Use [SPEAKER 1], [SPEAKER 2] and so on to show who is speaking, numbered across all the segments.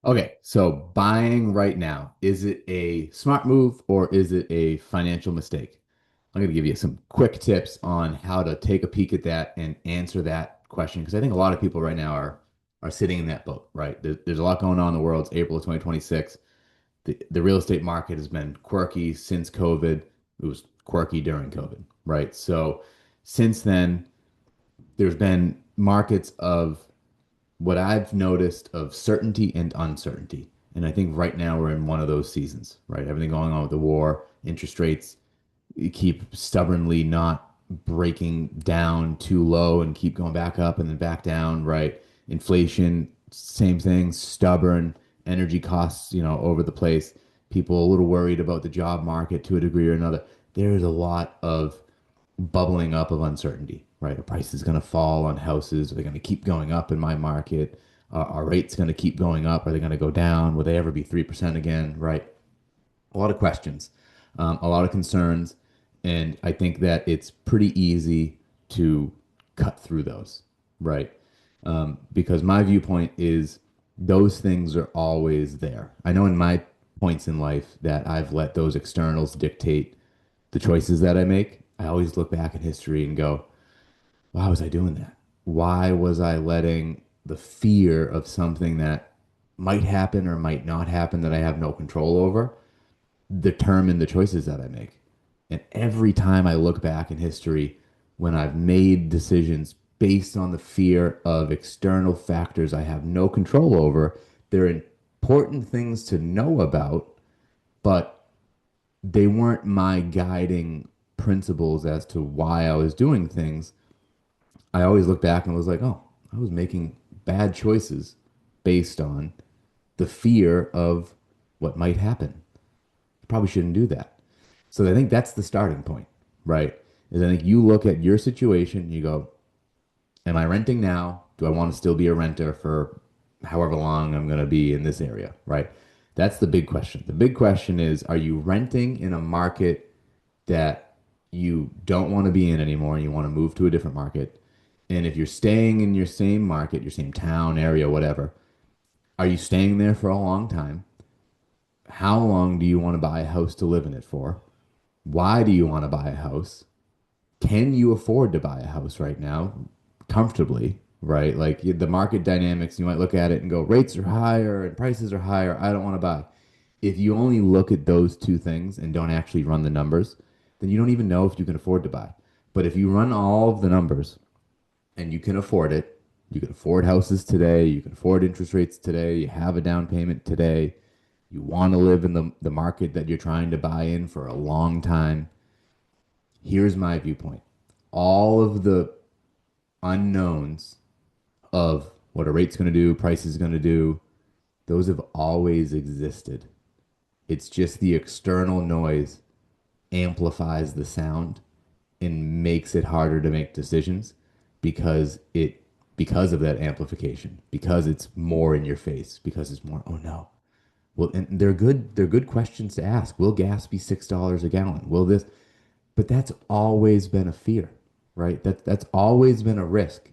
[SPEAKER 1] Okay, so buying right now, is it a smart move or is it a financial mistake? I'm going to give you some quick tips on how to take a peek at that and answer that question because I think a lot of people right now are sitting in that boat, right? There's a lot going on in the world. It's April of 2026. The real estate market has been quirky since COVID. It was quirky during COVID, right? So since then, there's been markets of what I've noticed of certainty and uncertainty. And I think right now we're in one of those seasons, right? Everything going on with the war, interest rates keep stubbornly not breaking down too low and keep going back up and then back down, right? Inflation, same thing, stubborn, energy costs, over the place. People a little worried about the job market to a degree or another. There is a lot of bubbling up of uncertainty, right? A price is going to fall on houses. Are they going to keep going up in my market? Are rates going to keep going up? Are they going to go down? Will they ever be 3% again? Right? A lot of questions, a lot of concerns. And I think that it's pretty easy to cut through those, right? Because my viewpoint is those things are always there. I know in my points in life that I've let those externals dictate the choices that I make. I always look back in history and go, why was I doing that? Why was I letting the fear of something that might happen or might not happen that I have no control over determine the choices that I make? And every time I look back in history, when I've made decisions based on the fear of external factors I have no control over, they're important things to know about, but they weren't my guiding principles as to why I was doing things. I always look back and was like, oh, I was making bad choices based on the fear of what might happen. I probably shouldn't do that. So I think that's the starting point, right? Is I think you look at your situation, and you go, am I renting now? Do I want to still be a renter for however long I'm going to be in this area, right? That's the big question. The big question is, are you renting in a market that you don't want to be in anymore and you want to move to a different market? And if you're staying in your same market, your same town, area, whatever, are you staying there for a long time? How long do you want to buy a house to live in it for? Why do you want to buy a house? Can you afford to buy a house right now comfortably, right? Like the market dynamics, you might look at it and go, rates are higher and prices are higher. I don't want to buy. If you only look at those two things and don't actually run the numbers, then you don't even know if you can afford to buy. But if you run all of the numbers and you can afford it, you can afford houses today, you can afford interest rates today, you have a down payment today, you want to live in the market that you're trying to buy in for a long time. Here's my viewpoint. All of the unknowns of what a rate's going to do, price is going to do, those have always existed. It's just the external noise amplifies the sound and makes it harder to make decisions because of that amplification, because it's more in your face, because it's more, oh no. Well, and they're good questions to ask. Will gas be $6 a gallon? Will this? But that's always been a fear, right? That's always been a risk.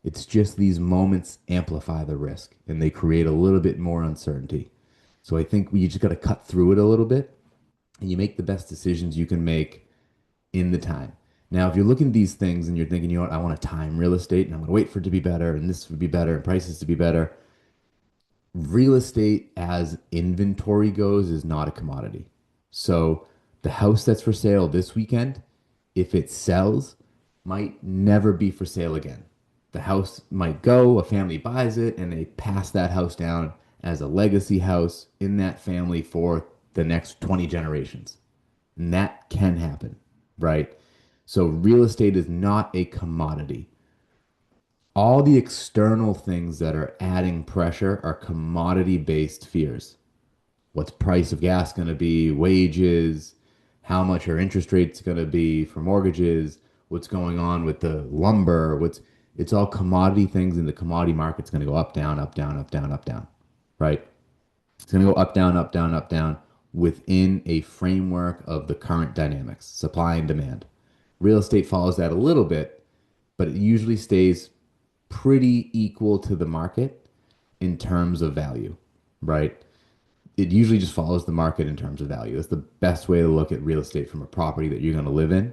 [SPEAKER 1] It's just these moments amplify the risk and they create a little bit more uncertainty. So I think you just got to cut through it a little bit and you make the best decisions you can make in the time. Now, if you're looking at these things and you're thinking, you know what, I want to time real estate and I'm going to wait for it to be better and this would be better and prices to be better. Real estate as inventory goes is not a commodity. So the house that's for sale this weekend, if it sells, might never be for sale again. The house might go, a family buys it, and they pass that house down as a legacy house in that family for the next 20 generations. And that can happen, right? So real estate is not a commodity. All the external things that are adding pressure are commodity based fears. What's price of gas going to be, wages, how much are interest rates going to be for mortgages, what's going on with the lumber, what's it's all commodity things and the commodity market's going to go up, down, up, down, up, down, up, down, right? It's going to go up, down, up, down, up, down within a framework of the current dynamics, supply and demand. Real estate follows that a little bit, but it usually stays pretty equal to the market in terms of value. right? It usually just follows the market in terms of value. That's the best way to look at real estate from a property that you're going to live in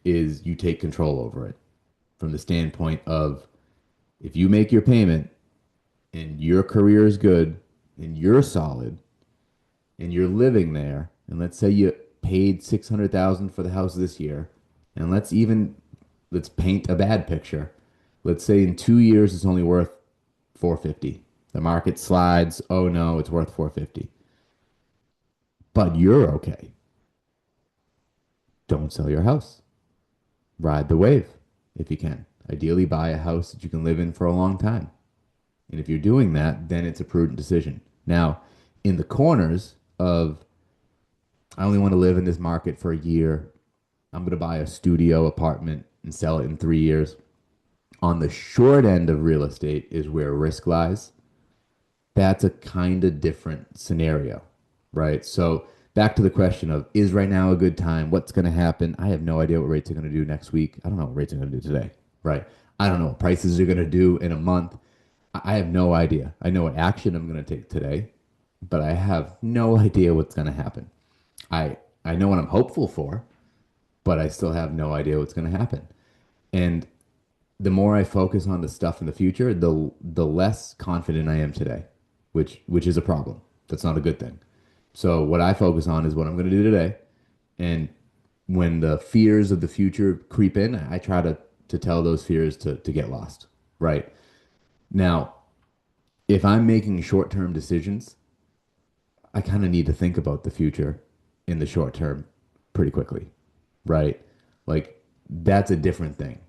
[SPEAKER 1] is you take control over it from the standpoint of if you make your payment and your career is good and you're solid and you're living there, and let's say you paid 600,000 for the house this year, and let's paint a bad picture. Let's say in 2 years it's only worth 450. The market slides. Oh no, it's worth 450. But you're okay. Don't sell your house. Ride the wave if you can. Ideally, buy a house that you can live in for a long time. And if you're doing that, then it's a prudent decision. Now, in the corners of, I only want to live in this market for a year, I'm going to buy a studio apartment and sell it in 3 years. On the short end of real estate is where risk lies. That's a kind of different scenario, right? So back to the question of is right now a good time? What's going to happen? I have no idea what rates are going to do next week. I don't know what rates are going to do today, right? I don't know what prices are going to do in a month. I have no idea. I know what action I'm going to take today, but I have no idea what's going to happen. I know what I'm hopeful for, but I still have no idea what's going to happen. And the more I focus on the stuff in the future, the less confident I am today, which is a problem. That's not a good thing. So what I focus on is what I'm going to do today, and when the fears of the future creep in, I try to tell those fears to get lost. Right now, if I'm making short-term decisions, I kind of need to think about the future in the short term pretty quickly. Right, like that's a different thing.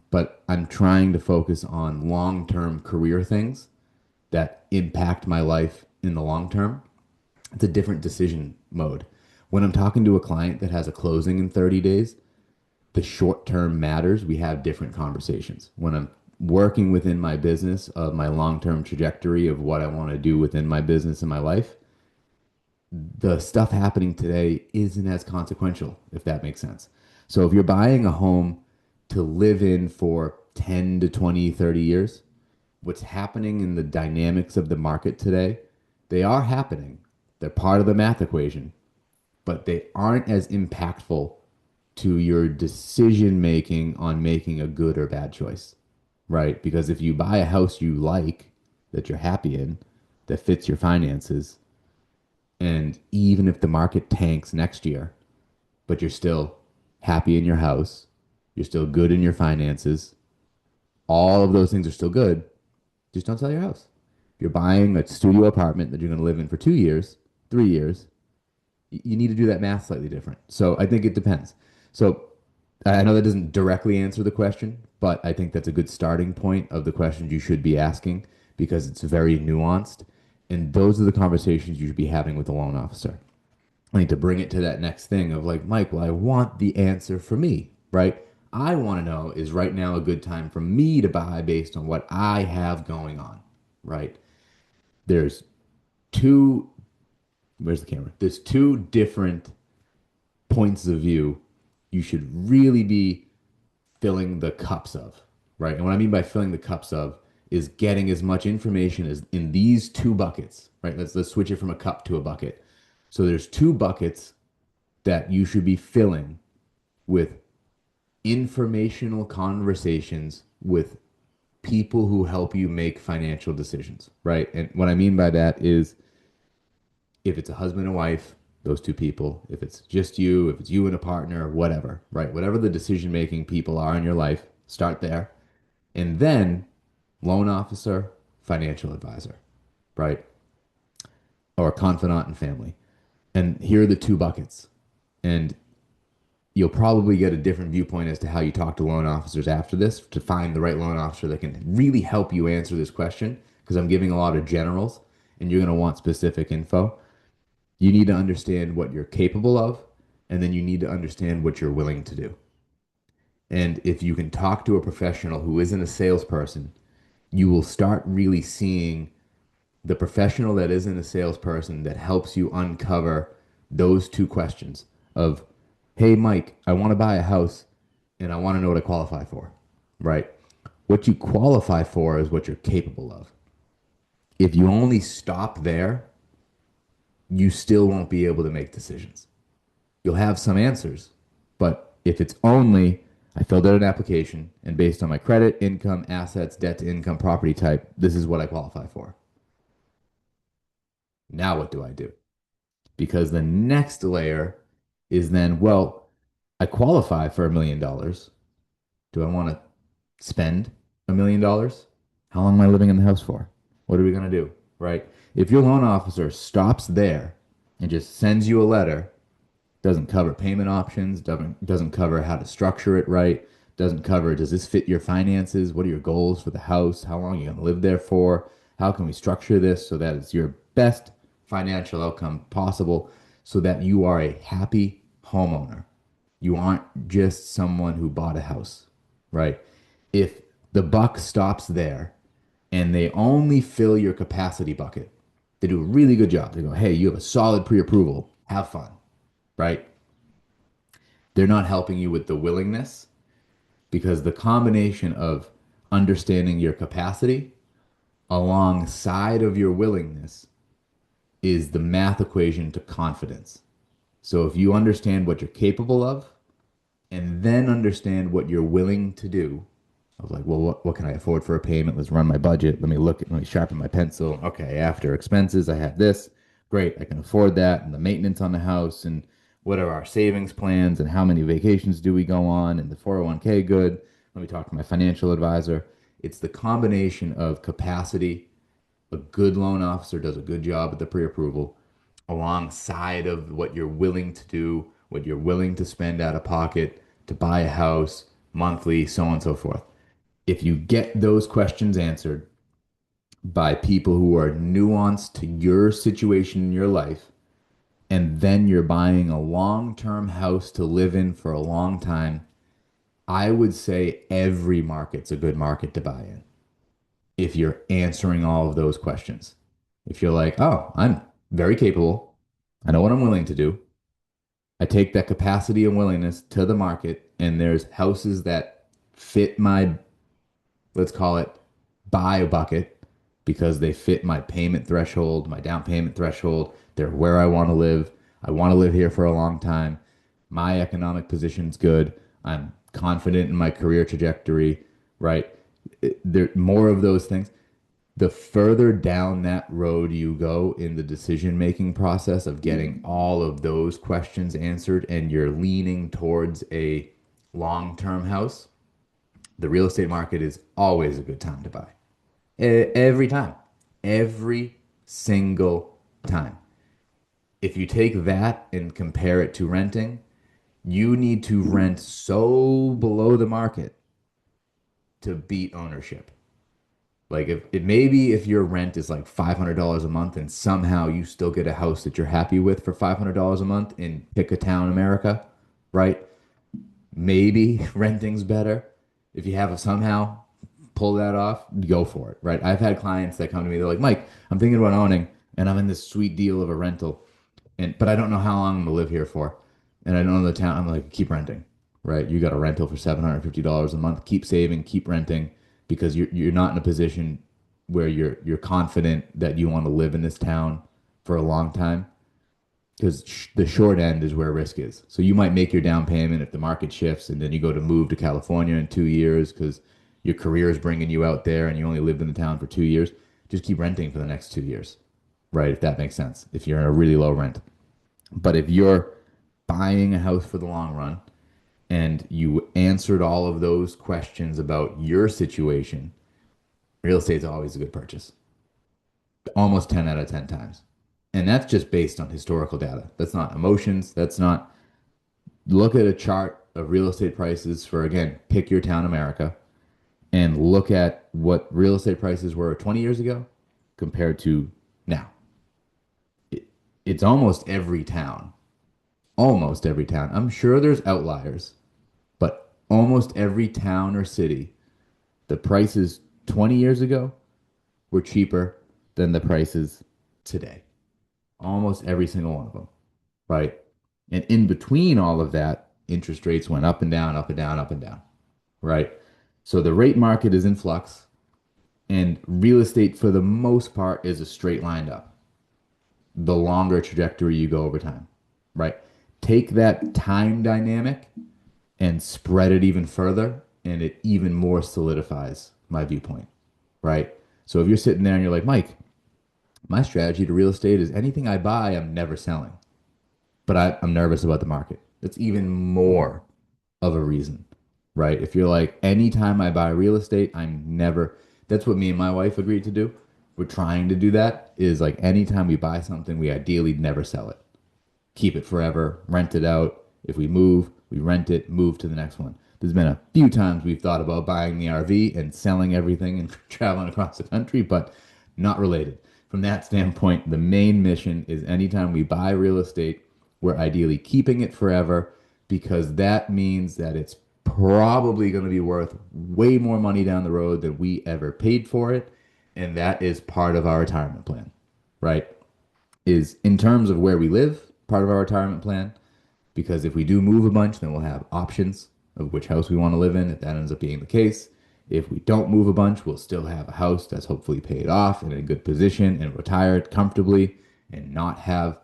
[SPEAKER 1] But I'm trying to focus on long term career things that impact my life in the long term. It's a different decision mode. When I'm talking to a client that has a closing in 30 days, the short term matters. We have different conversations. When I'm working within my business of my long term trajectory of what I want to do within my business and my life, the stuff happening today isn't as consequential, if that makes sense. So if you're buying a home to live in for 10 to 20, 30 years, what's happening in the dynamics of the market today, they are happening. They're part of the math equation, but they aren't as impactful to your decision making on making a good or bad choice, right? Because if you buy a house you like, that you're happy in, that fits your finances, and even if the market tanks next year, but you're still happy in your house, you're still good in your finances, all of those things are still good, just don't sell your house. If you're buying a studio apartment that you're going to live in for 2 years, 3 years, you need to do that math slightly different. So I think it depends. So I know that doesn't directly answer the question, but I think that's a good starting point of the questions you should be asking because it's very nuanced. And those are the conversations you should be having with the loan officer. I need to bring it to that next thing of like, Mike, well, I want the answer for me, right? I want to know is right now a good time for me to buy based on what I have going on, right? There's two, where's the camera? There's two different points of view you should really be filling the cups of, right? And what I mean by filling the cups of is getting as much information as in these two buckets, right? Let's switch it from a cup to a bucket. So there's two buckets that you should be filling with informational conversations with people who help you make financial decisions, right? And what I mean by that is if it's a husband and wife, those two people, if it's just you, if it's you and a partner, whatever, right? Whatever the decision making people are in your life, start there. And then loan officer, financial advisor, right? Or confidant and family. And here are the two buckets. And you'll probably get a different viewpoint as to how you talk to loan officers after this to find the right loan officer that can really help you answer this question because I'm giving a lot of generals and you're going to want specific info. You need to understand what you're capable of, and then you need to understand what you're willing to do. And if you can talk to a professional who isn't a salesperson, you will start really seeing the professional that isn't a salesperson that helps you uncover those two questions of, hey, Mike, I want to buy a house and I want to know what I qualify for, right? What you qualify for is what you're capable of. If you only stop there you still won't be able to make decisions. You'll have some answers, but if it's only I filled out an application and based on my credit, income, assets, debt to income, property type, this is what I qualify for. Now what do I do? Because the next layer is then, well, I qualify for $1 million. Do I want to spend $1 million? How long am I living in the house for? What are we going to do? Right? If your loan officer stops there and just sends you a letter, doesn't cover payment options, doesn't cover how to structure it right, doesn't cover does this fit your finances? What are your goals for the house? How long are you going to live there for? How can we structure this so that it's your best financial outcome possible so that you are a happy homeowner? You aren't just someone who bought a house, right? If the buck stops there and they only fill your capacity bucket, they do a really good job. They go, hey, you have a solid pre approval, have fun, right? They're not helping you with the willingness because the combination of understanding your capacity alongside of your willingness is the math equation to confidence. So if you understand what you're capable of and then understand what you're willing to do, I was like, well, what can I afford for a payment? Let's run my budget. Let me sharpen my pencil. Okay, after expenses, I have this. Great, I can afford that. And the maintenance on the house, and what are our savings plans, and how many vacations do we go on, and the 401k good. Let me talk to my financial advisor. It's the combination of capacity. A good loan officer does a good job at the pre approval, alongside of what you're willing to do, what you're willing to spend out of pocket to buy a house monthly, so on and so forth. If you get those questions answered by people who are nuanced to your situation in your life, and then you're buying a long term house to live in for a long time, I would say every market's a good market to buy in if you're answering all of those questions. If you're like, oh, I'm very capable, I know what I'm willing to do, I take that capacity and willingness to the market, and there's houses that fit my, let's call it, buy bucket because they fit my payment threshold, my down payment threshold. They're where I want to live. I want to live here for a long time. My economic position's good. I'm confident in my career trajectory, right? There more of those things. The further down that road you go in the decision making process of getting all of those questions answered and you're leaning towards a long term house, the real estate market is always a good time to buy. Every time. Every single time. If you take that and compare it to renting, you need to rent so below the market to beat ownership. Like if maybe if your rent is like $500 a month and somehow you still get a house that you're happy with for $500 a month in pick a town America, right? Maybe renting's better. If you have a somehow pull that off, go for it, right? I've had clients that come to me, they're like, Mike, I'm thinking about owning and I'm in this sweet deal of a rental, and but I don't know how long I'm gonna live here for. And I don't know the town. I'm like, keep renting, right? You got a rental for $750 a month. Keep saving, keep renting because you're not in a position where you're confident that you want to live in this town for a long time because the short end is where risk is. So you might make your down payment if the market shifts, and then you go to move to California in 2 years because your career is bringing you out there, and you only lived in the town for 2 years. Just keep renting for the next 2 years, right? If that makes sense. If you're in a really low rent, but if you're buying a house for the long run and you answered all of those questions about your situation, real estate is always a good purchase. Almost 10 out of 10 times. And that's just based on historical data. That's not emotions. That's not look at a chart of real estate prices for, again, pick your town America, and look at what real estate prices were 20 years ago compared to now. It, it's almost every town. Almost every town. I'm sure there's outliers, but almost every town or city, the prices 20 years ago were cheaper than the prices today. Almost every single one of them, right? And in between all of that, interest rates went up and down, up and down, up and down, right? So the rate market is in flux, and real estate, for the most part, is a straight line up. the longer trajectory you go over time, right? Take that time dynamic and spread it even further, and it even more solidifies my viewpoint, right? So if you're sitting there and you're like, Mike, my strategy to real estate is anything I buy, I'm never selling, but I'm nervous about the market. That's even more of a reason, right? If you're like, anytime I buy real estate, I'm never, that's what me and my wife agreed to do. We're trying to do that is like anytime we buy something, we ideally never sell it, keep it forever, rent it out. If we move, we rent it, move to the next one. There's been a few times we've thought about buying the RV and selling everything and traveling across the country, but not related. From that standpoint, the main mission is anytime we buy real estate, we're ideally keeping it forever because that means that it's probably going to be worth way more money down the road than we ever paid for it. And that is part of our retirement plan, right? Is in terms of where we live, part of our retirement plan. Because if we do move a bunch, then we'll have options of which house we want to live in, if that ends up being the case. If we don't move a bunch, we'll still have a house that's hopefully paid off and in a good position and retired comfortably and not have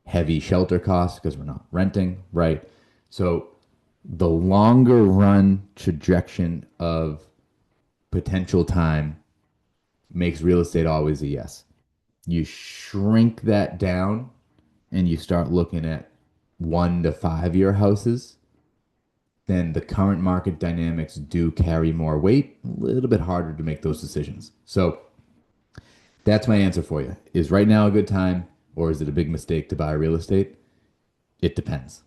[SPEAKER 1] heavy shelter costs because we're not renting, right? So the longer run trajectory of potential time makes real estate always a yes. You shrink that down and you start looking at 1 to 5 year houses, then the current market dynamics do carry more weight, a little bit harder to make those decisions. So that's my answer for you. Is right now a good time or is it a big mistake to buy real estate? It depends.